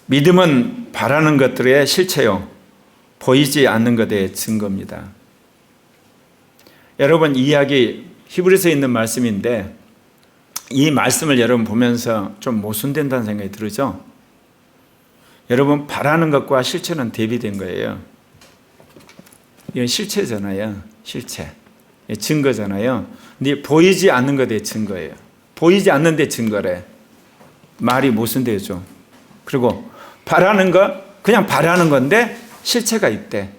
믿음은 바라는 것들의 실체요, 보이지 않는 것의 증거입니다. 여러분, 이 이야기 히브리서에 있는 말씀인데 이 말씀을 여러분 보면서 좀 모순된다는 생각이 들죠? 여러분, 바라는 것과 실체는 대비된 거예요. 이건 실체잖아요. 실체. 증거잖아요. 근데 보이지 않는 것의 증거예요. 보이지 않는 데 증거래. 말이 모순되죠. 그리고 바라는 것, 그냥 바라는 건데 실체가 있대.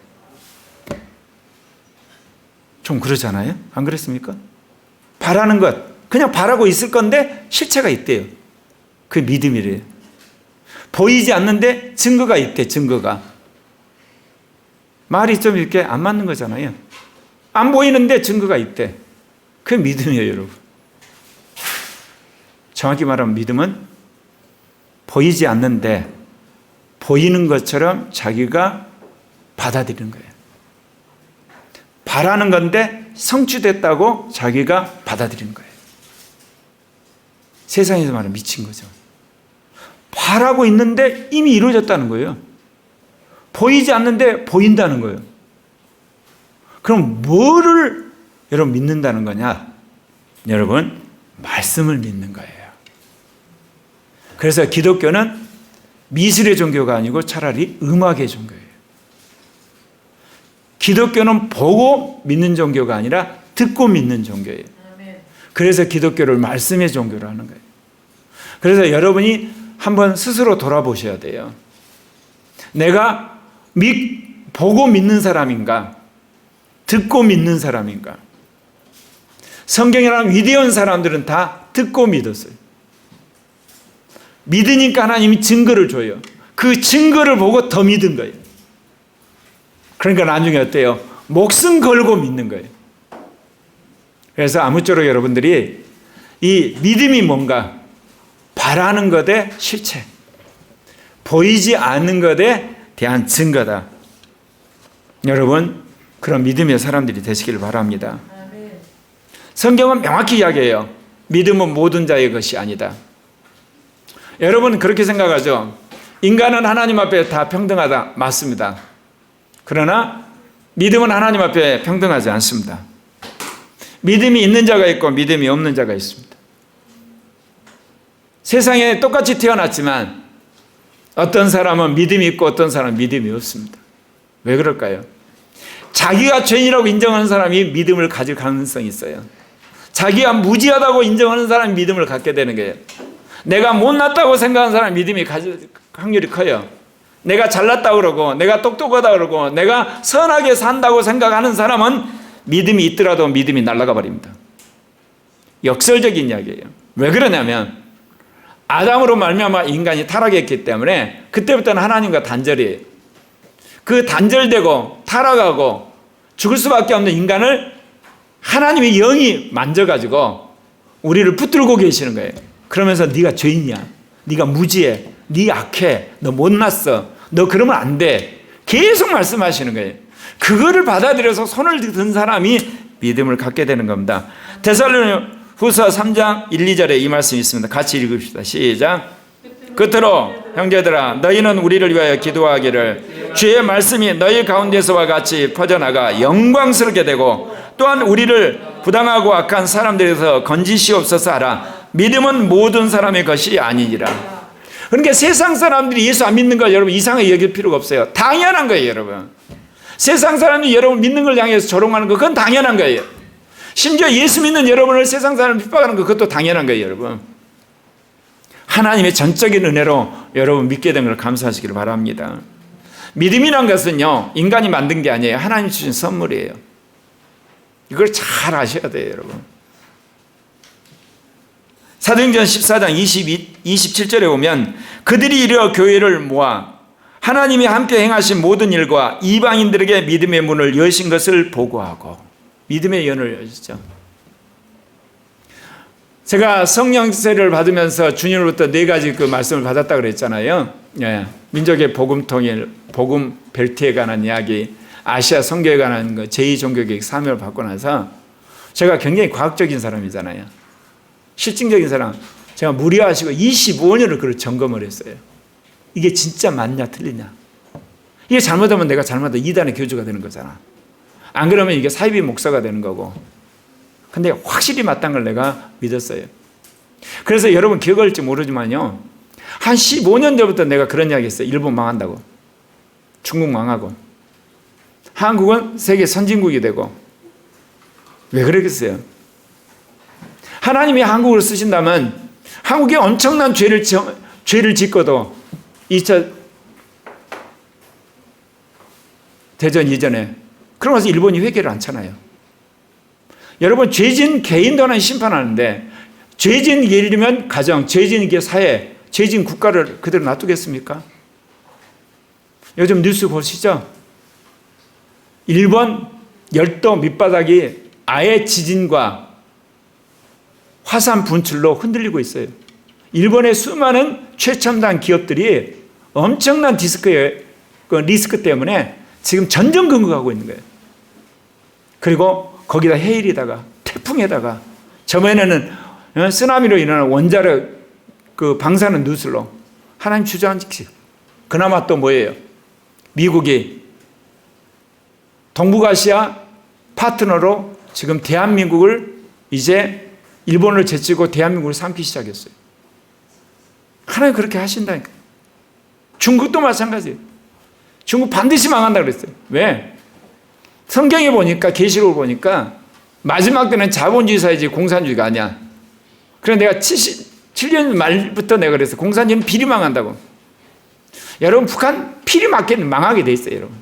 좀 그러잖아요. 안 그랬습니까? 바라는 것, 그냥 바라고 있을 건데 실체가 있대요. 그게 믿음이래요. 보이지 않는데 증거가 있대. 증거가. 말이 좀 이렇게 안 맞는 거잖아요. 안 보이는데 증거가 있대. 그게 믿음이에요, 여러분. 정확히 말하면 믿음은 보이지 않는데 보이는 것처럼 자기가 받아들이는 거예요. 바라는 건데 성취됐다고 자기가 받아들이는 거예요. 세상에서 말하면 미친 거죠. 바라고 있는데 이미 이루어졌다는 거예요. 보이지 않는데 보인다는 거예요. 그럼 뭐를 여러분 믿는다는 거냐? 여러분, 말씀을 믿는 거예요. 그래서 기독교는 미술의 종교가 아니고 차라리 음악의 종교예요. 기독교는 보고 믿는 종교가 아니라 듣고 믿는 종교예요. 그래서 기독교를 말씀의 종교로 하는 거예요. 그래서 여러분이 한번 스스로 돌아보셔야 돼요. 내가 보고 믿는 사람인가? 듣고 믿는 사람인가? 성경이라는 위대한 사람들은 다 듣고 믿었어요. 믿으니까 하나님이 증거를 줘요. 그 증거를 보고 더 믿은 거예요. 그러니까 나중에 어때요? 목숨 걸고 믿는 거예요. 그래서 아무쪼록 여러분들이 이 믿음이 뭔가 바라는 것의 실체, 보이지 않는 것에 대한 증거다. 여러분, 그런 믿음의 사람들이 되시길 바랍니다. 성경은 명확히 이야기해요. 믿음은 모든 자의 것이 아니다. 여러분 그렇게 생각하죠? 인간은 하나님 앞에 다 평등하다. 맞습니다. 그러나 믿음은 하나님 앞에 평등하지 않습니다. 믿음이 있는 자가 있고 믿음이 없는 자가 있습니다. 세상에 똑같이 태어났지만 어떤 사람은 믿음이 있고 어떤 사람은 믿음이 없습니다. 왜 그럴까요? 자기가 죄인이라고 인정하는 사람이 믿음을 가질 가능성이 있어요. 자기가 무지하다고 인정하는 사람이 믿음을 갖게 되는 거예요. 내가 못났다고 생각하는 사람이 믿음이 가질 확률이 커요. 내가 잘났다고 그러고 내가 똑똑하다고 그러고 내가 선하게 산다고 생각하는 사람은 믿음이 있더라도 믿음이 날아가 버립니다. 역설적인 이야기예요. 왜 그러냐면 아담으로 말미암아 인간이 타락했기 때문에 그때부터는 하나님과 단절이에요. 그 단절되고 타락하고 죽을 수밖에 없는 인간을 하나님의 영이 만져가지고 우리를 붙들고 계시는 거예요. 그러면서 네가 죄인이야. 네가 무지해. 네 악해. 너 못났어. 너 그러면 안 돼. 계속 말씀하시는 거예요. 그거를 받아들여서 손을 든 사람이 믿음을 갖게 되는 겁니다. 데살로니가후서 3장 1, 2절에 이 말씀이 있습니다. 같이 읽읍시다. 시작. 끝으로 형제들아 너희는 우리를 위하여 기도하기를 주의 말씀이 너희 가운데서와 같이 퍼져나가 영광스럽게 되고 또한 우리를 부당하고 악한 사람들에서 건지시옵소서 하라. 믿음은 모든 사람의 것이 아니니라. 그러니까 세상 사람들이 예수 안 믿는 걸 여러분 이상하게 여길 필요가 없어요. 당연한 거예요, 여러분. 세상 사람들이 여러분 믿는 걸 향해서 조롱하는 거 그건 당연한 거예요. 심지어 예수 믿는 여러분을 세상 사람 핍박하는 거 그것도 당연한 거예요, 여러분. 하나님의 전적인 은혜로 여러분 믿게 된 걸 감사하시길 바랍니다. 믿음이란 것은요 인간이 만든 게 아니에요. 하나님 주신 선물이에요. 이걸 잘 아셔야 돼요, 여러분. 사도행전 14장 27절에 보면 그들이 이르러 교회를 모아 하나님이 함께 행하신 모든 일과 이방인들에게 믿음의 문을 여신 것을 보고하고 믿음의 연을 여셨죠. 제가 성령 세례를 받으면서 주님으로부터 4가지 그 말씀을 받았다고 그랬잖아요. 예. 민족의 복음 통일, 복음 벨트에 관한 이야기, 아시아 선교에 관한 그 제2종교개혁 사명을 받고 나서 제가 굉장히 과학적인 사람이잖아요. 실증적인 사람. 제가 무리하시고 25년을 그걸 점검을 했어요. 이게 진짜 맞냐 틀리냐. 이게 잘못하면 내가 잘못하다 이단의 교주가 되는 거잖아. 안 그러면 이게 사이비 목사가 되는 거고. 근데 확실히 맞다는 걸 내가 믿었어요. 그래서 여러분 기억할지 모르지만요, 한 15년 전부터 내가 그런 이야기 했어요. 일본 망한다고, 중국 망하고, 한국은 세계 선진국이 되고. 왜 그러겠어요? 하나님이 한국을 쓰신다면 한국이 엄청난 죄를 짓고도 2차 대전 이전에 그러면서 일본이 회개를 않잖아요. 여러분, 죄진 개인도 하나님 심판하는데 죄진 예를 들면 가정, 죄진 게 사회, 죄진 국가를 그대로 놔두겠습니까? 요즘 뉴스 보시죠? 일본 열도 밑바닥이 아예 지진과 화산 분출로 흔들리고 있어요. 일본의 수많은 최첨단 기업들이 엄청난 리스크 때문에 지금 전전긍긍하고 있는 거예요. 그리고 거기다 해일에다가 태풍에다가 저번에는 쓰나미로 일어나는 원자력 그 방사능 누설로 하나님 주저앉히시. 그나마 또 뭐예요? 미국이 동북아시아 파트너로 지금 대한민국을 이제 일본을 제치고 대한민국을 삼기 시작했어요. 하나님 그렇게 하신다니까. 중국도 마찬가지예요. 중국 반드시 망한다 그랬어요. 왜? 성경에 보니까, 계시록을 보니까 마지막 때는 자본주의 사회지 공산주의가 아니야. 그래서 내가 77년 말부터 내가 그랬어요. 공산주의는 비리 망한다고. 여러분, 북한 비리 망하게 돼 있어요. 여러분,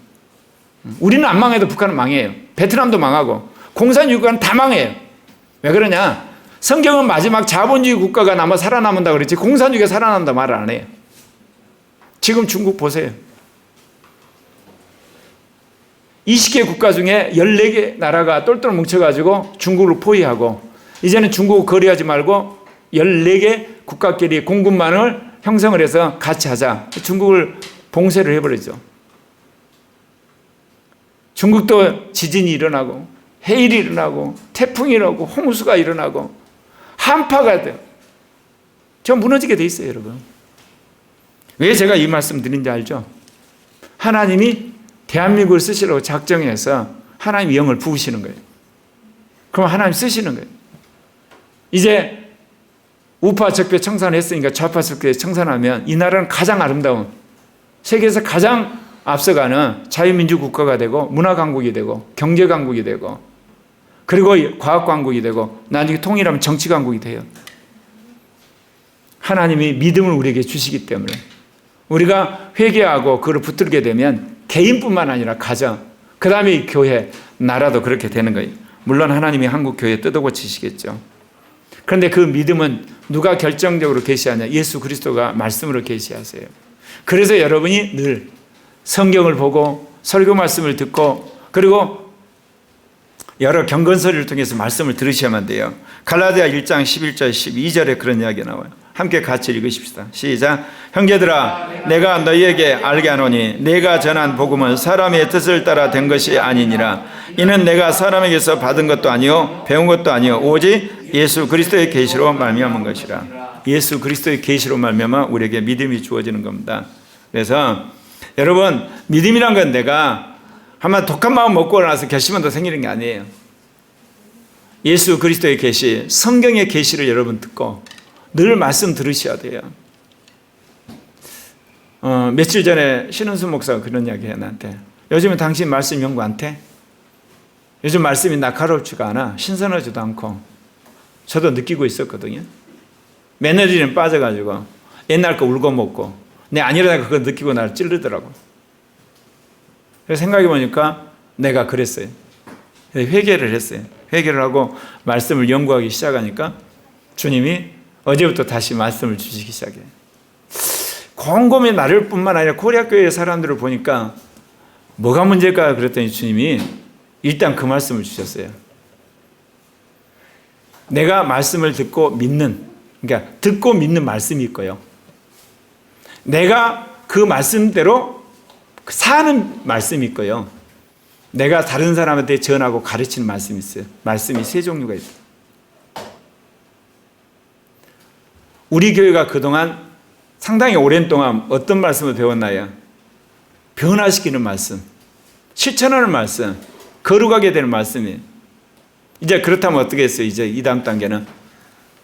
우리는 안 망해도 북한은 망해요. 베트남도 망하고 공산주의 국가는 다 망해요. 왜 그러냐? 성경은 마지막 자본주의 국가가 남아 살아남는다 그랬지 공산주의가 살아남는다 말을 안 해요. 지금 중국 보세요. 20개 국가 중에 14개 나라가 똘똘 뭉쳐가지고 중국을 포위하고, 이제는 중국을 거리하지 말고 14개 국가끼리 공급망을 형성을 해서 같이 하자. 중국을 봉쇄를 해버리죠. 중국도 지진이 일어나고 해일이 일어나고 태풍이 일어나고 홍수가 일어나고 한파가 돼요. 저 무너지게 돼 있어요, 여러분. 왜 제가 이 말씀 드린지 알죠? 하나님이 대한민국을 쓰시려고 작정해서 하나님이 영을 부으시는 거예요. 그럼 하나님 쓰시는 거예요. 이제 우파 적폐 청산했으니까 좌파 적폐 청산하면 이 나라는 가장 아름다운, 세계에서 가장 앞서가는 자유민주 국가가 되고 문화 강국이 되고 경제 강국이 되고 그리고 과학 강국이 되고 나중에 통일하면 정치 강국이 돼요. 하나님이 믿음을 우리에게 주시기 때문에 우리가 회개하고 그걸 붙들게 되면 개인뿐만 아니라 가정, 그 다음에 교회, 나라도 그렇게 되는 거예요. 물론 하나님이 한국 교회 뜯어고치시겠죠. 그런데 그 믿음은 누가 결정적으로 계시하냐? 예수 그리스도가 말씀으로 계시하세요. 그래서 여러분이 늘 성경을 보고 설교 말씀을 듣고 그리고 여러 경건서리를 통해서 말씀을 들으셔야만 돼요. 갈라디아 1장 11절 12절에 그런 이야기가 나와요. 함께 같이 읽으십시다. 시작. 형제들아, 내가 너희에게 알게 하노니 내가 전한 복음은 사람의 뜻을 따라 된 것이 아니니라. 이는 내가 사람에게서 받은 것도 아니요 배운 것도 아니요 오직 예수 그리스도의 계시로 말미암은 것이라. 예수 그리스도의 계시로 말미암아 우리에게 믿음이 주어지는 겁니다. 그래서 여러분, 믿음이란 건 내가 한번 독한 마음 먹고 나서 결심한다고 생기는 게 아니에요. 예수 그리스도의 계시, 성경의 계시를 여러분 듣고 늘 말씀 들으셔야 돼요. 며칠 전에 신은수 목사가 그런 이야기 해요, 나한테. 요즘은 당신 말씀 연구 안 돼? 요즘 말씀이 날카롭지가 않아. 신선하지도 않고. 저도 느끼고 있었거든요. 매너리는 빠져가지고 옛날 거 울고 먹고 내 아니라다가 그거 느끼고 나를 찌르더라고. 그래서 생각해보니까 내가 그랬어요. 회개를 했어요. 회개를 하고 말씀을 연구하기 시작하니까 주님이 어제부터 다시 말씀을 주시기 시작해요. 곰곰이 나를 뿐만 아니라 코리아교회 사람들을 보니까 뭐가 문제일까 그랬더니 주님이 일단 그 말씀을 주셨어요. 내가 말씀을 듣고 믿는, 그러니까 듣고 믿는 말씀이 있고요. 내가 그 말씀대로 사는 말씀이 있고요. 내가 다른 사람한테 전하고 가르치는 말씀이 있어요. 말씀이 세 종류가 있어요. 우리 교회가 그동안 상당히 오랜 동안 어떤 말씀을 배웠나요? 변화시키는 말씀, 실천하는 말씀, 거룩하게 되는 말씀이에요. 이제 그렇다면 어떻게 했어요? 이제 이 다음 단계는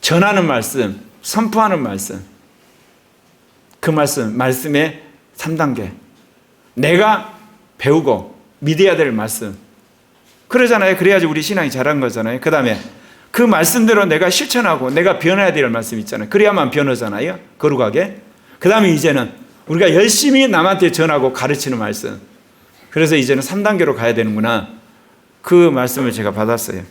전하는 말씀, 선포하는 말씀. 그 말씀의 3단계. 내가 배우고 믿어야 될 말씀. 그러잖아요. 그래야지 우리 신앙이 자란 거잖아요. 그 다음에 그 말씀대로 내가 실천하고 내가 변해야 될 말씀 있잖아요. 그래야만 변하잖아요. 거룩하게. 그 다음에 이제는 우리가 열심히 남한테 전하고 가르치는 말씀. 그래서 이제는 3단계로 가야 되는구나. 그 말씀을 제가 받았어요.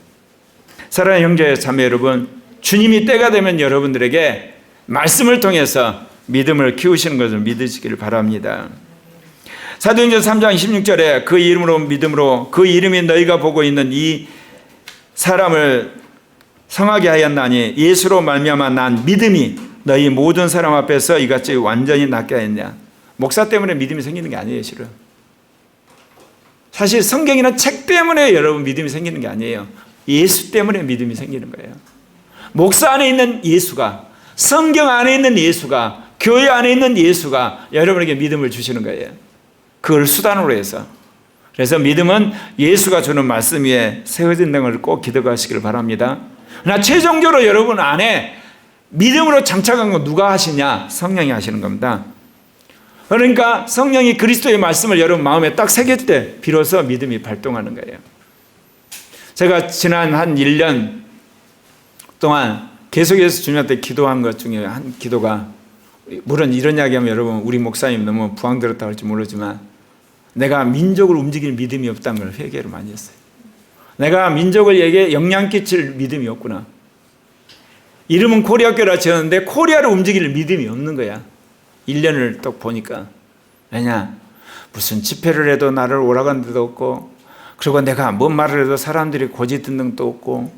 사랑하는 형제 자매 여러분, 주님이 때가 되면 여러분들에게 말씀을 통해서 믿음을 키우시는 것을 믿으시기를 바랍니다. 사도행전 3장 16절에 그 이름으로 믿음으로 그 이름이 너희가 보고 있는 이 사람을 성하게 하였나니 예수로 말미암아 난 믿음이 너희 모든 사람 앞에서 이같이 완전히 낫게 하였냐. 목사 때문에 믿음이 생기는 게 아니에요. 실은 사실 성경이나 책 때문에 여러분 믿음이 생기는 게 아니에요. 예수 때문에 믿음이 생기는 거예요. 목사 안에 있는 예수가, 성경 안에 있는 예수가, 교회 안에 있는 예수가 여러분에게 믿음을 주시는 거예요. 그걸 수단으로 해서. 그래서 믿음은 예수가 주는 말씀 위에 세워진다는 걸 꼭 기억하시길 바랍니다. 그러나 최종적으로 여러분 안에 믿음으로 장착한 건 누가 하시냐? 성령이 하시는 겁니다. 그러니까 성령이 그리스도의 말씀을 여러분 마음에 딱 새길 때 비로소 믿음이 발동하는 거예요. 제가 지난 한 1년 동안 계속해서 주님한테 기도한 것 중에 한 기도가, 물론 이런 이야기하면 여러분 우리 목사님 너무 부황 들었다고 할지 모르지만 내가 민족을 움직일 믿음이 없다는 걸 회개를 많이 했어요. 내가 민족에게 영향 끼칠 믿음이 없구나. 이름은 코리아교라 지었는데 코리아를 움직일 믿음이 없는 거야. 1년을 딱 보니까. 왜냐? 무슨 집회를 해도 나를 오라간 데도 없고, 그리고 내가 뭔 말을 해도 사람들이 고지 듣는 것도 없고,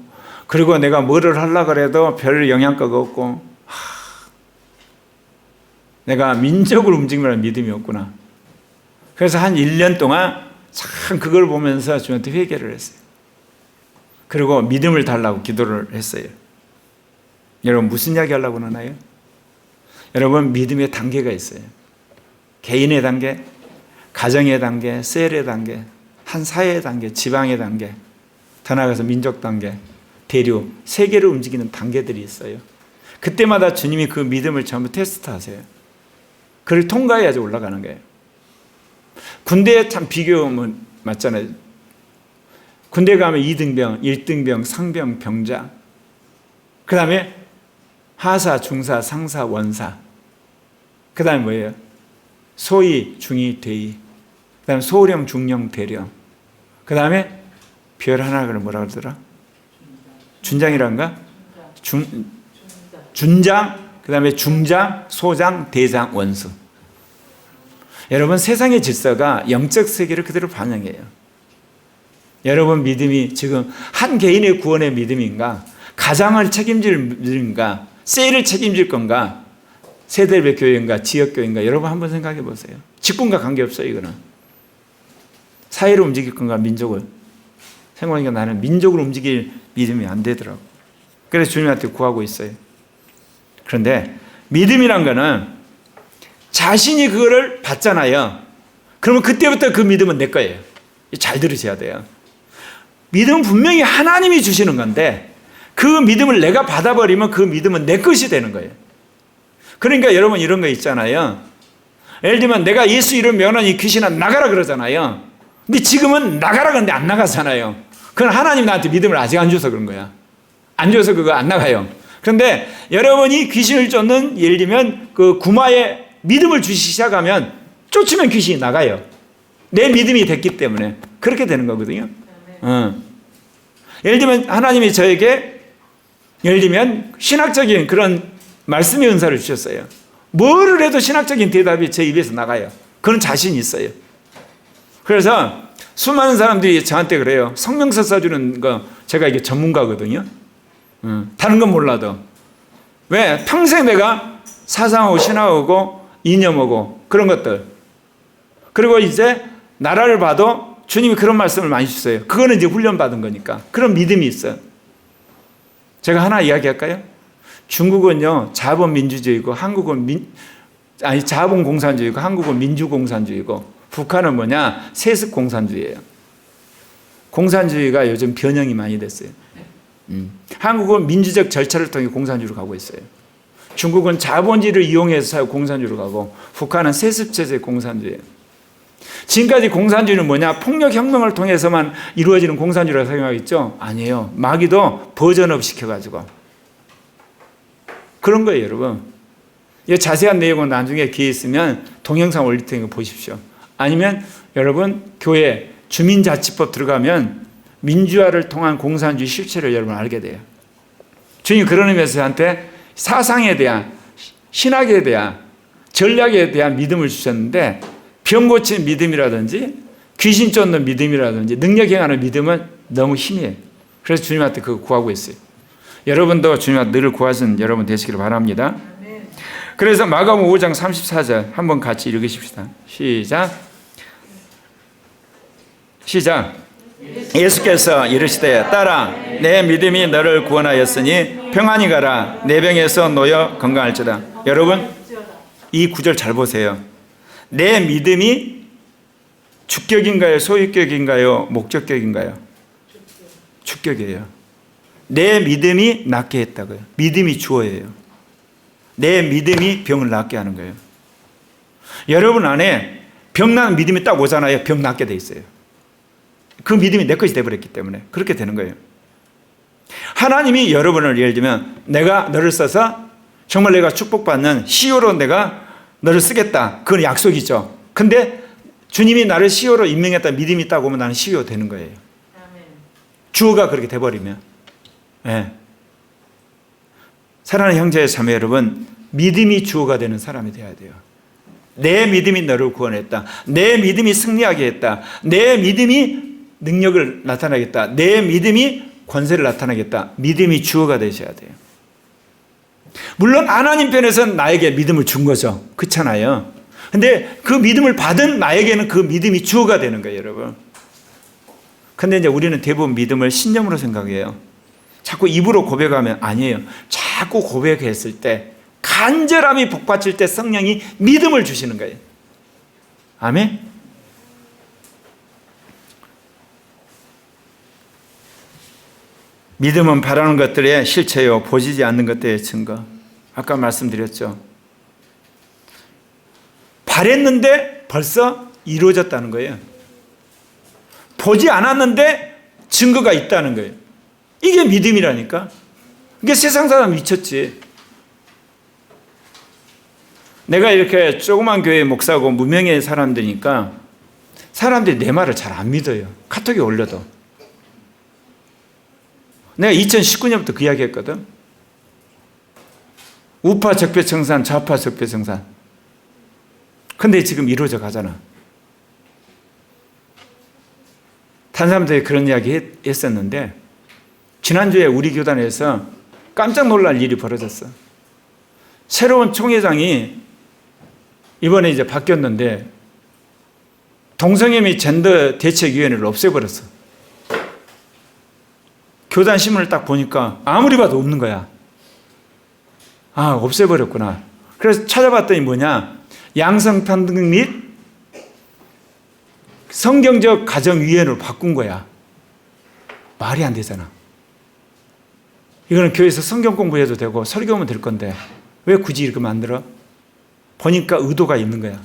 그리고 내가 뭐를 하려고 해도 별 영향가가 없고, 내가 민족을 움직이는 믿음이 없구나. 그래서 한 1년 동안 참 그걸 보면서 주님한테 회개를 했어요. 그리고 믿음을 달라고 기도를 했어요. 여러분 무슨 이야기 하려고 하나요? 여러분 믿음의 단계가 있어요. 개인의 단계, 가정의 단계, 셀의 단계, 한 사회의 단계, 지방의 단계, 더 나아가서 민족 단계, 대륙, 세계를 움직이는 단계들이 있어요. 그때마다 주님이 그 믿음을 전부 테스트하세요. 그걸 통과해야지 올라가는 거예요. 군대에 참 비교하면 맞잖아요. 군대 가면 2등병, 1등병, 상병, 병자, 그 다음에 하사, 중사, 상사, 원사, 그 다음에 뭐예요? 소위, 중위, 대위, 그 다음에 소령, 중령, 대령, 그 다음에 별 하나를 뭐라 그러더라? 준장이란가? 준장, 그 다음에 중장, 소장, 대장, 원수. 여러분 세상의 질서가 영적 세계를 그대로 반영해요. 여러분 믿음이 지금 한 개인의 구원의 믿음인가? 가장을 책임질 믿음인가? 셀을 책임질 건가? 세대별 교회인가? 지역교회인가? 여러분 한번 생각해 보세요. 직분과 관계없어요. 이거는. 사회를 움직일 건가? 민족을. 생각하니까 나는 민족을 움직일 믿음이 안 되더라고. 그래서 주님한테 구하고 있어요. 그런데 믿음이란 거는 자신이 그거를 받잖아요. 그러면 그때부터 그 믿음은 내 거예요. 잘 들으셔야 돼요. 믿음은 분명히 하나님이 주시는 건데 그 믿음을 내가 받아버리면 그 믿음은 내 것이 되는 거예요. 그러니까 여러분 이런 거 있잖아요. 예를 들면 내가 예수 이름 명하는 이 귀신아 나가라 그러잖아요. 근데 지금은 나가라 그러는데 안 나가잖아요. 그건 하나님 나한테 믿음을 아직 안 줘서 그런 거야. 안 줘서 그거 안 나가요. 그런데 여러분이 귀신을 쫓는 예를 들면 그 구마에 믿음을 주시기 시작하면 쫓으면 귀신이 나가요. 내 믿음이 됐기 때문에 그렇게 되는 거거든요. 예를 들면 하나님이 저에게 예를 들면 신학적인 그런 말씀의 은사를 주셨어요. 뭐를 해도 신학적인 대답이 제 입에서 나가요. 그런 자신이 있어요. 그래서 수많은 사람들이 저한테 그래요. 성명서 써주는 거 제가 이게 전문가거든요. 다른 건 몰라도. 왜? 평생 내가 사상하고 신학하고 이념하고 그런 것들. 그리고 이제 나라를 봐도 주님이 그런 말씀을 많이 주세요. 그거는 이제 훈련받은 거니까. 그런 믿음이 있어요. 제가 하나 이야기할까요? 중국은요 자본민주주의고 한국은 아니, 자본공산주의고 한국은 민주공산주의고 북한은 뭐냐? 세습공산주의예요. 공산주의가 요즘 변형이 많이 됐어요. 한국은 민주적 절차를 통해 공산주의로 가고 있어요. 중국은 자본주의를 이용해서 공산주의로 가고 북한은 세습체제 공산주의예요. 지금까지 공산주의는 뭐냐? 폭력혁명을 통해서만 이루어지는 공산주의라고 생각하겠죠? 아니에요. 마귀도 버전업 시켜가지고 그런 거예요, 여러분. 이 자세한 내용은 나중에 기회 있으면 동영상 올릴 테니까 보십시오. 아니면 여러분 교회 주민자치법 들어가면 민주화를 통한 공산주의 실체를 여러분 알게 돼요. 주님이 그런 의미에서 저한테 사상에 대한, 신학에 대한, 전략에 대한 믿음을 주셨는데 병 고치는 믿음이라든지 귀신 쫓는 믿음이라든지 능력 행하는 믿음은 너무 힘이에요. 그래서 주님한테 그거 구하고 있어요. 여러분도 주님한테 늘 구하신 여러분 되시기를 바랍니다. 그래서 마가복음 5장 34절 한번 같이 읽으십시다. 시작. 예수께서 이르시되 딸아 내 믿음이 너를 구원하였으니 평안히 가라 내 병에서 놓여 건강할지어다. 여러분 이 구절 잘 보세요. 내 믿음이 주격인가요? 소유격인가요? 목적격인가요? 주격이에요. 내 믿음이 낫게 했다고요. 믿음이 주어예요. 내 믿음이 병을 낫게 하는 거예요. 여러분 안에 병 나는 믿음이 딱 오잖아요. 병 낫게 돼 있어요. 그 믿음이 내 것이 되어버렸기 때문에 그렇게 되는 거예요. 하나님이 여러분을 예를 들면 내가 너를 써서 정말 내가 축복받는 CEO로 내가 너를 쓰겠다. 그건 약속이죠. 근데 주님이 나를 CEO로 임명했다 믿음이 있다고 하면 나는 CEO 되는 거예요. 주어가 그렇게 돼버리면. 네. 사랑하는 형제 자매 여러분, 믿음이 주어가 되는 사람이 되어야 돼요. 내 믿음이 너를 구원했다. 내 믿음이 승리하게 했다. 내 믿음이 능력을 나타나겠다. 내 믿음이 권세를 나타나겠다. 믿음이 주어가 되셔야 돼요. 물론 하나님 편에서는 나에게 믿음을 준 거죠. 그렇잖아요. 근데 그 믿음을 받은 나에게는 그 믿음이 주어가 되는 거예요, 여러분. 근데 이제 우리는 대부분 믿음을 신념으로 생각해요. 자꾸 입으로 고백하면 아니에요. 자꾸 고백했을 때 간절함이 복받칠 때 성령이 믿음을 주시는 거예요. 아멘. 믿음은 바라는 것들의 실체요, 보이지 않는 것들의 증거. 아까 말씀드렸죠. 바랬는데 벌써 이루어졌다는 거예요. 보지 않았는데 증거가 있다는 거예요. 이게 믿음이라니까. 이게 세상 사람 미쳤지. 내가 이렇게 조그만 교회 목사고 무명의 사람들이니까 사람들이 내 말을 잘 안 믿어요. 카톡에 올려도. 내가 2019년부터 그 이야기 했거든. 우파 적폐청산, 좌파 적폐청산. 근데 지금 이루어져 가잖아. 다른 사람들이 그런 이야기 했었는데 지난주에 우리 교단에서 깜짝 놀랄 일이 벌어졌어. 새로운 총회장이 이번에 이제 바뀌었는데 동성애 및 젠더 대책위원회를 없애버렸어. 교단 신문을 딱 보니까 아무리 봐도 없는 거야. 아, 없애버렸구나. 그래서 찾아봤더니 뭐냐, 양성평등 및 성경적 가정위원회로 바꾼 거야. 말이 안 되잖아. 이거는 교회에서 성경 공부해도 되고 설교하면 될 건데 왜 굳이 이렇게 만들어? 보니까 의도가 있는 거야.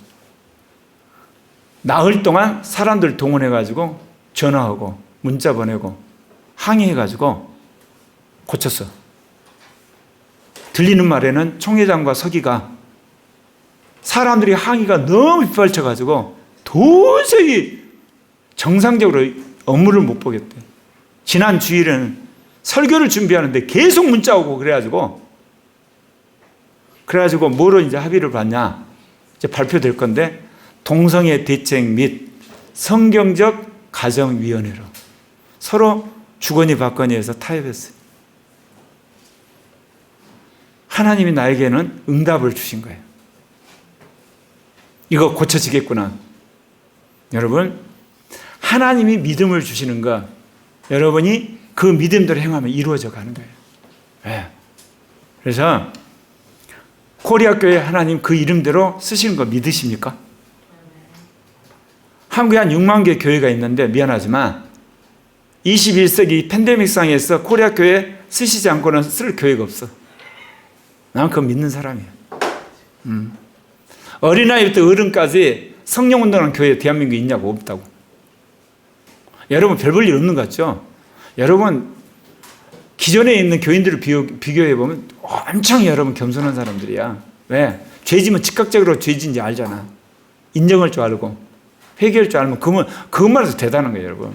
나흘 동안 사람들 동원해가지고 전화하고 문자 보내고 항의해가지고 고쳤어. 들리는 말에는 총회장과 서기가 사람들이 항의가 너무 빗발쳐가지고 도저히 정상적으로 업무를 못 보겠대. 지난 주일은 설교를 준비하는데 계속 문자 오고 그래가지고 뭐로 이제 합의를 봤냐. 이제 발표될 건데 동성애 대책 및 성경적 가정위원회로 서로 주거니 받거니 해서 타협했어요. 하나님이 나에게는 응답을 주신 거예요. 이거 고쳐지겠구나. 여러분, 하나님이 믿음을 주시는 거 여러분이 그 믿음대로 행하면 이루어져 가는 거예요. 네. 그래서 코리아 교회 하나님 그 이름대로 쓰시는 거 믿으십니까? 한국에 한 6만 개 교회가 있는데 미안하지만 21세기 팬데믹 상에서 코리아 교회 쓰시지 않고는 쓸 교회가 없어. 난 그거 믿는 사람이야. 어린아이부터 어른까지 성령운동하는 교회 대한민국에 있냐고. 없다고. 여러분 별 볼 일 없는 것 같죠? 여러분 기존에 있는 교인들을 비교해보면 엄청 여러분 겸손한 사람들이야. 왜? 죄지면 즉각적으로 죄진지 알잖아. 인정할 줄 알고 회개할 줄 알면 그것만 해도 대단한 거예요.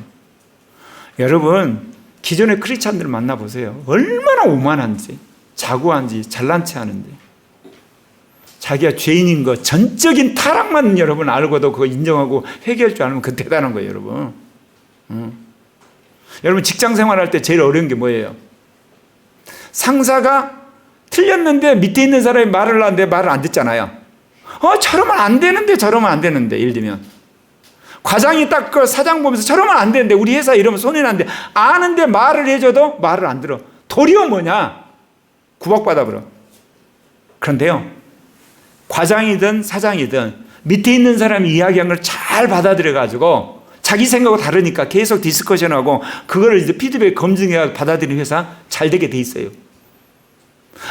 여러분 기존의 크리스찬들 만나보세요. 얼마나 오만한지, 자고한지, 잘난 체 하는데, 자기가 죄인인 거 전적인 타락만 여러분 알고도 그거 인정하고 회개할 줄 알면 그거 대단한 거예요. 여러분. 여러분 직장 생활할 때 제일 어려운 게 뭐예요? 상사가 틀렸는데 밑에 있는 사람이 말을 하는데 말을 안 듣잖아요. 저러면 안 되는데, 저러면 안 되는데. 예를 들면 과장이 딱 그 사장 보면서 저러면 안 되는데, 우리 회사 이러면 손해 난데, 아는데 말을 해줘도 말을 안 들어. 도리어 뭐냐? 구박받아 버려. 그런데요, 과장이든 사장이든 밑에 있는 사람이 이야기한 걸 잘 받아들여 가지고 자기 생각하고 다르니까 계속 디스커션하고 그거를 이제 피드백 검증해 받아들이는 회사 잘 되게 돼 있어요.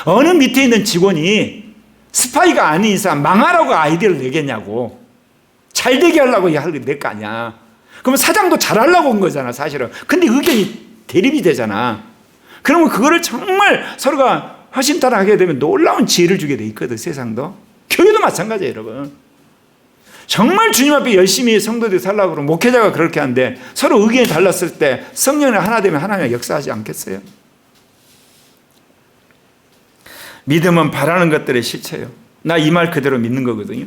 어느 밑에 있는 직원이 스파이가 아닌 이상 망하라고 아이디어를 내겠냐고. 잘 되게 하려고 낼 거 아니야. 그러면 사장도 잘하려고 온 거잖아, 사실은. 근데 의견이 대립이 되잖아. 그러면 그거를 정말 서로가 허심탄회하게 되면 놀라운 지혜를 주게 돼 있거든, 세상도. 교회도 마찬가지예요, 여러분. 정말 주님 앞에 열심히 성도들이 살라고 그러면 목회자가 그렇게 하는데 서로 의견이 달랐을 때 성령이 하나 되면 하나님이 역사하지 않겠어요? 믿음은 바라는 것들의 실체예요. 나 이 말 그대로 믿는 거거든요.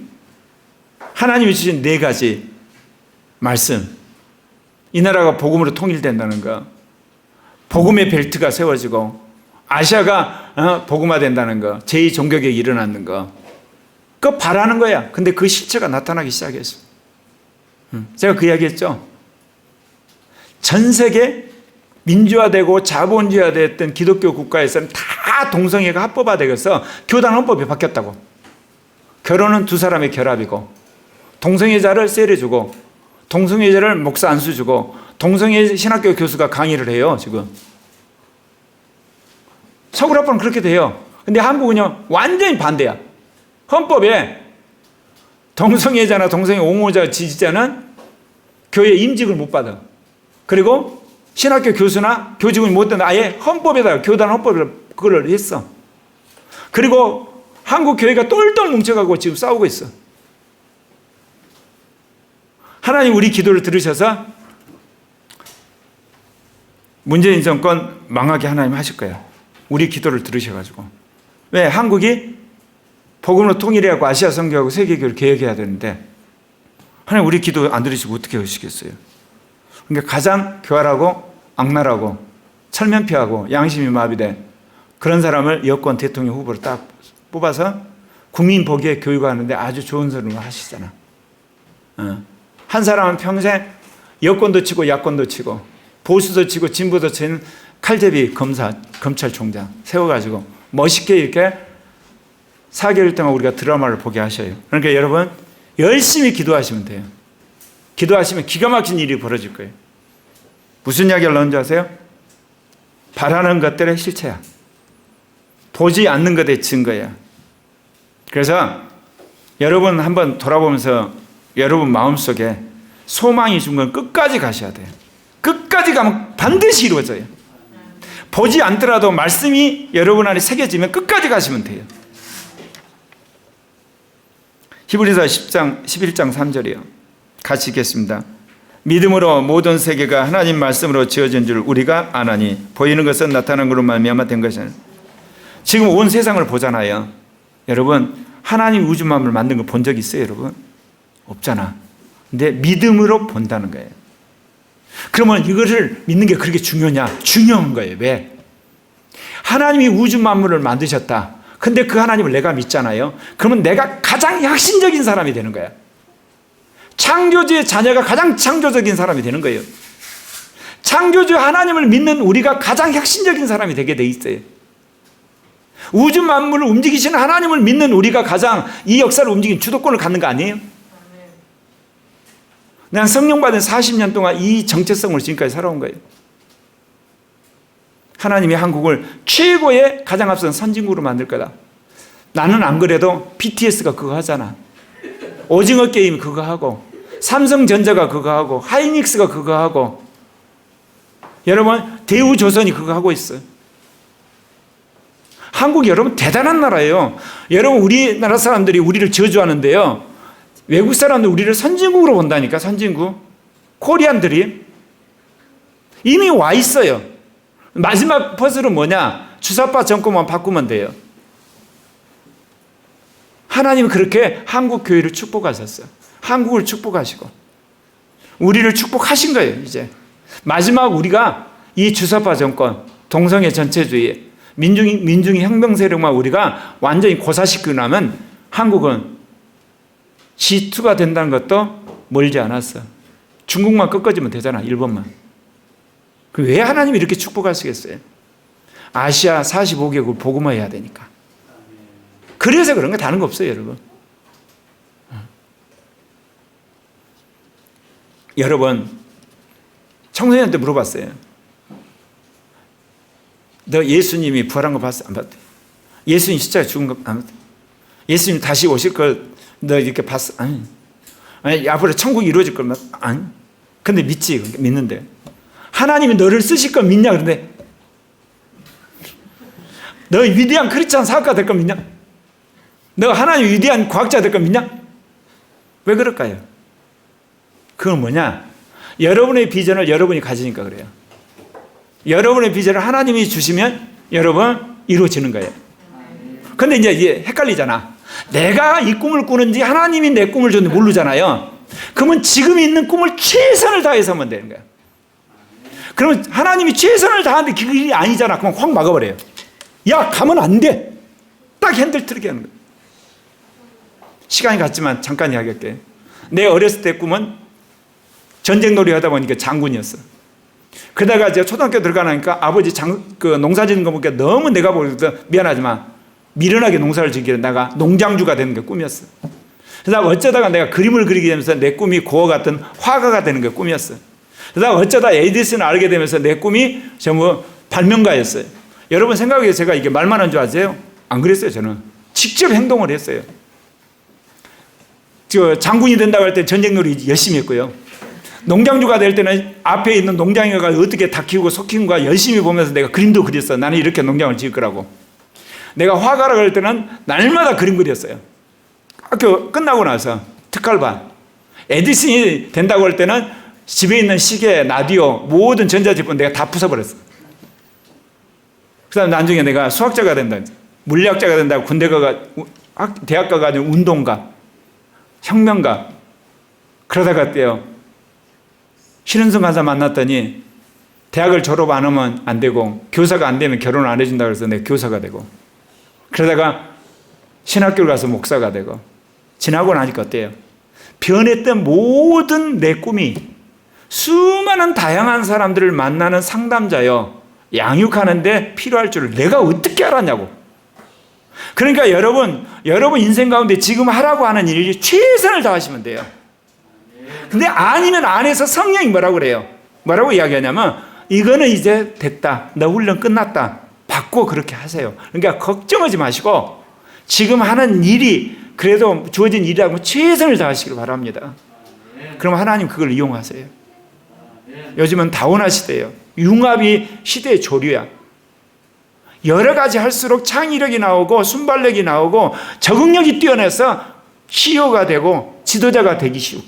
하나님이 주신 4가지 말씀. 이 나라가 복음으로 통일된다는 거, 복음의 벨트가 세워지고 아시아가 복음화된다는 거, 제2종교개혁이 일어나는 거, 그거 바라는 거야. 근데 그 실체가 나타나기 시작했어. 제가 그 이야기했죠. 전 세계 민주화되고 자본주의화됐던 기독교 국가에서는 다 동성애가 합법화되어서 교단 헌법이 바뀌었다고. 결혼은 2사람의 결합이고, 동성애자를 세례주고, 동성애자를 목사 안수 주고, 동성애 신학교 교수가 강의를 해요, 지금. 서구 합법은 그렇게 돼요. 근데 한국은요, 완전히 반대야. 헌법에 동성애자나 동성애 옹호자 지지자는 교회 임직을 못 받아. 그리고 신학교 교수나 교직원이 못 된다. 아예 헌법에다가 교단 헌법을 그걸 했어. 그리고 한국 교회가 똘똘 뭉쳐가고 지금 싸우고 있어. 하나님 우리 기도를 들으셔서 문재인 정권 망하게 하나님 하실 거야. 우리 기도를 들으셔가지고. 왜? 한국이 복음으로 통일해야 하고 아시아 선교하고 세계교회를 개혁해야 되는데 하나님 우리 기도 안 들으시고 어떻게 하시겠어요? 그러니까 가장 교활하고 악랄하고 철면피하고 양심이 마비된 그런 사람을 여권 대통령 후보로 딱 뽑아서 국민 보기에 교육하는데 아주 좋은 소리를 하시잖아. 한 사람은 평생 여권도 치고 야권도 치고 보수도 치고 진보도 치는 칼제비 검찰총장 세워가지고 멋있게 이렇게 4개월 동안 우리가 드라마를 보게 하셔요. 그러니까 여러분 열심히 기도하시면 돼요. 기도하시면 기가 막힌 일이 벌어질 거예요. 무슨 이야기를 넣은지 아세요? 바라는 것들의 실체야. 보지 않는 것의 증거야. 그래서 여러분 한번 돌아보면서 여러분 마음속에 소망이 준 건 끝까지 가셔야 돼요. 끝까지 가면 반드시 이루어져요. 보지 않더라도 말씀이 여러분 안에 새겨지면 끝까지 가시면 돼요. 히브리서 11장 3절이요. 같이 읽겠습니다. 믿음으로 모든 세계가 하나님 말씀으로 지어진 줄 우리가 아나니 보이는 것은 나타난 것으로 말미암아 된 것은. 지금 온 세상을 보잖아요. 여러분 하나님 우주 만물을 만든 거 본 적 있어요, 여러분? 없잖아. 근데 믿음으로 본다는 거예요. 그러면 이거를 믿는 게 그렇게 중요냐? 중요한 거예요. 왜? 하나님이 우주 만물을 만드셨다. 근데 그 하나님을 내가 믿잖아요. 그러면 내가 가장 혁신적인 사람이 되는 거야. 창조주의 자녀가 가장 창조적인 사람이 되는 거예요. 창조주 하나님을 믿는 우리가 가장 혁신적인 사람이 되게 돼 있어요. 우주 만물을 움직이시는 하나님을 믿는 우리가 가장 이 역사를 움직이는 주도권을 갖는 거 아니에요? 난 성령 받은 40년 동안 이 정체성으로 지금까지 살아온 거예요. 하나님이 한국을 최고의 가장 앞선 선진국으로 만들 거다. 나는 안 그래도 BTS가 그거 하잖아. 오징어 게임 그거 하고, 삼성전자가 그거 하고, 하이닉스가 그거 하고, 여러분 대우조선이 그거 하고 있어요. 한국이 여러분 대단한 나라예요. 여러분 우리나라 사람들이 우리를 저주하는데요, 외국 사람들 우리를 선진국으로 본다니까. 선진국. 코리안들이 이미 와 있어요. 마지막 퍼즐은 뭐냐? 주사파 정권만 바꾸면 돼요. 하나님은 그렇게 한국 교회를 축복하셨어요. 한국을 축복하시고 우리를 축복하신 거예요. 이제 마지막 우리가 이 주사파 정권, 동성애 전체주의, 민중이 혁명 세력만 우리가 완전히 고사시키고 나면 한국은 G2가 된다는 것도 멀지 않았어. 중국만 꺾어지면 되잖아. 일본만. 왜 하나님이 이렇게 축복하시겠어요? 아시아 45개국을 복음화해야 되니까. 그래서 그런 거 다른 거 없어요, 여러분. 여러분, 청소년한테 물어봤어요. 너 예수님이 부활한 거 봤어? 안 봤대? 예수님 십자가에 죽은 거 안 봤대? 예수님 다시 오실 걸 너 이렇게 봤어? 아니, 앞으로 천국이 이루어질 걸 아니. 근데 믿지? 믿는데. 하나님이 너를 쓰실 걸 믿냐? 그런데 너 위대한 크리스찬 사업가 될 걸 믿냐? 너 하나님 위대한 과학자 될 걸 믿냐? 왜 그럴까요? 그건 뭐냐? 여러분의 비전을 여러분이 가지니까 그래요. 여러분의 비전을 하나님이 주시면 여러분 이루어지는 거예요. 근데 이제 이게 헷갈리잖아. 내가 이 꿈을 꾸는지 하나님이 내 꿈을 줬는지 모르잖아요. 그러면 지금 있는 꿈을 최선을 다해서 하면 되는 거야. 그러면 하나님이 최선을 다하는데 그 일이 아니잖아. 그럼 확 막아버려요. 야, 가면 안 돼. 딱 핸들 틀게 하는 거야. 시간이 갔지만 잠깐 이야기할게. 내 어렸을 때 꿈은 전쟁놀이 하다 보니까 장군이었어. 그러다가 이제 초등학교 들어가니까 아버지 농사 짓는 거 보니까 너무 내가 보기도 미안하지만 미련하게 농사를 짓기다가 농장주가 되는 게 꿈이었어. 그러다가 어쩌다가 내가 그림을 그리게 되면서 내 꿈이 고어 같은 화가가 되는 게 꿈이었어. 그러다가 어쩌다 에디슨을 알게 되면서 내 꿈이 전부 발명가였어요. 여러분 생각에 제가 이게 말만 한 줄 아세요? 안 그랬어요. 저는 직접 행동을 했어요. 장군이 된다고 할 때 전쟁놀이 열심히 했고요. 농장주가 될 때는 앞에 있는 농장에가 어떻게 다 키우고 소 키우는가 열심히 보면서 내가 그림도 그렸어. 나는 이렇게 농장을 지을 거라고. 내가 화가라고 할 때는 날마다 그림 그렸어요. 학교 끝나고 나서 특활반. 에디슨이 된다고 할 때는 집에 있는 시계, 라디오, 모든 전자제품 내가 다 부숴버렸어. 그 다음 나중에 내가 수학자가 된다, 물리학자가 된다고 군대 대학 가가지고 운동가, 혁명가. 그러다가 때요. 신은성 간사 만났더니 대학을 졸업 안 하면 안 되고 교사가 안 되면 결혼 안 해준다 그래서 내가 교사가 되고 그러다가 신학교를 가서 목사가 되고 지나고 나니까 어때요? 변했던 모든 내 꿈이 수많은 다양한 사람들을 만나는 상담자요. 양육하는데 필요할 줄을 내가 어떻게 알았냐고. 그러니까 여러분 인생 가운데 지금 하라고 하는 일이 최선을 다하시면 돼요. 근데 아니면 안에서 성령이 뭐라고 그래요? 뭐라고 이야기하냐면 이거는 이제 됐다. 너 훈련 끝났다. 바꾸어 그렇게 하세요. 그러니까 걱정하지 마시고 지금 하는 일이 그래도 주어진 일이라고 최선을 다하시길 바랍니다. 그럼 하나님 그걸 이용하세요. 요즘은 다원화 시대예요. 융합이 시대의 조류야. 여러 가지 할수록 창의력이 나오고 순발력이 나오고 적응력이 뛰어나서 CEO가 되고 지도자가 되기 쉬워.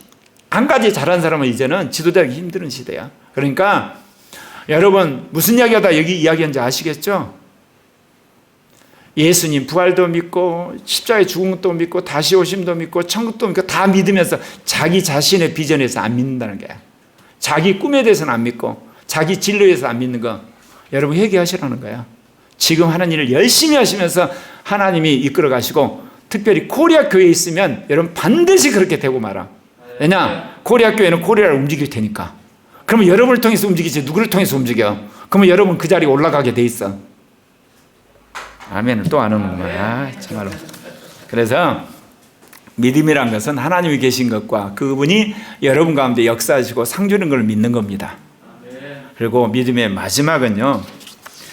한 가지 잘한 사람은 이제는 지도자기 힘든 시대야. 그러니까 여러분 무슨 이야기하다 여기 이야기한지 아시겠죠? 예수님 부활도 믿고 십자가에 죽은 것도 믿고 다시 오심도 믿고 천국도 믿고 다 믿으면서 자기 자신의 비전에서 안 믿는다는 거야. 자기 꿈에 대해서는 안 믿고 자기 진로에 대해서 안 믿는 거 여러분 회개하시라는 거야. 지금 하는 일을 열심히 하시면서 하나님이 이끌어 가시고 특별히 코리아 교회에 있으면 여러분 반드시 그렇게 되고 말아. 왜냐? 코리아 교회는 코리아를 움직일 테니까. 그러면 여러분을 통해서 움직이지 누구를 통해서 움직여? 그러면 여러분 그 자리에 올라가게 돼 있어. 아멘을 또 안 오는구나. 정말로. 그래서 믿음이란 것은 하나님이 계신 것과 그분이 여러분 가운데 역사하시고 상주는 걸 믿는 겁니다. 그리고 믿음의 마지막은요,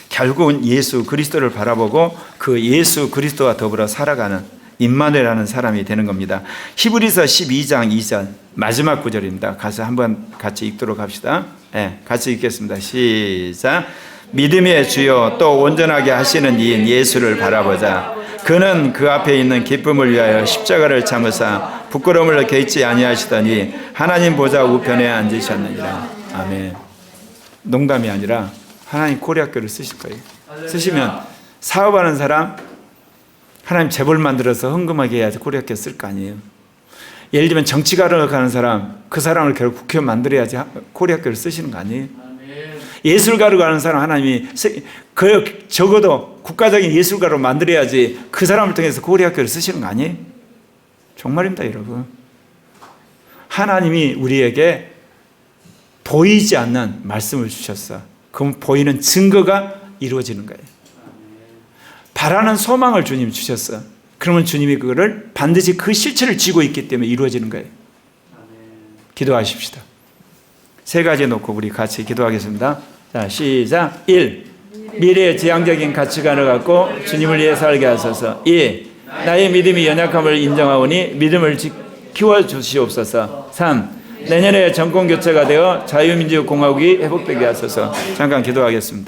결국은 예수 그리스도를 바라보고 그 예수 그리스도와 더불어 살아가는 임마누엘이라는 사람이 되는 겁니다. 히브리서 12장 2절 마지막 구절입니다. 가서 한번 같이 읽도록 합시다. 네, 같이 읽겠습니다. 시작. 믿음의 주요 또 온전하게 하시는 이인 예수를 바라보자. 그는 그 앞에 있는 기쁨을 위하여 십자가를 참으사 부끄러움을 개의치 아니하시더니 하나님 보좌 우편에 앉으셨느니라. 아멘. 농담이 아니라 하나님 고려학교를 쓰실 거예요. 쓰시면 사업하는 사람 하나님 재벌 만들어서 헌금하게 해야지 고려학교 쓸 거 아니에요. 예를 들면 정치가로 가는 사람, 그 사람을 결국 국회의원 만들어야지 고려학교를 쓰시는 거 아니에요. 예술가로 가는 사람 하나님이 적어도 국가적인 예술가로 만들어야지 그 사람을 통해서 고려학교를 쓰시는 거 아니에요. 정말입니다, 여러분. 하나님이 우리에게 보이지 않는 말씀을 주셨어. 그럼 보이는 증거가 이루어지는 거예요. 바라는 소망을 주님 주셨어. 그러면 주님이 그거를 반드시 그 실체를 쥐고 있기 때문에 이루어지는 거예요. 기도하십시다. 세 가지 놓고 우리 같이 기도하겠습니다. 자, 시작. 1. 미래의 지향적인 가치관을 갖고 주님을 위해 살게 하소서. 2. 나의 믿음이 연약함을 인정하오니 믿음을 키워주시옵소서. 3. 내년에 정권교체가 되어 자유민주공화국이 회복되게 하소서. 잠깐 기도하겠습니다.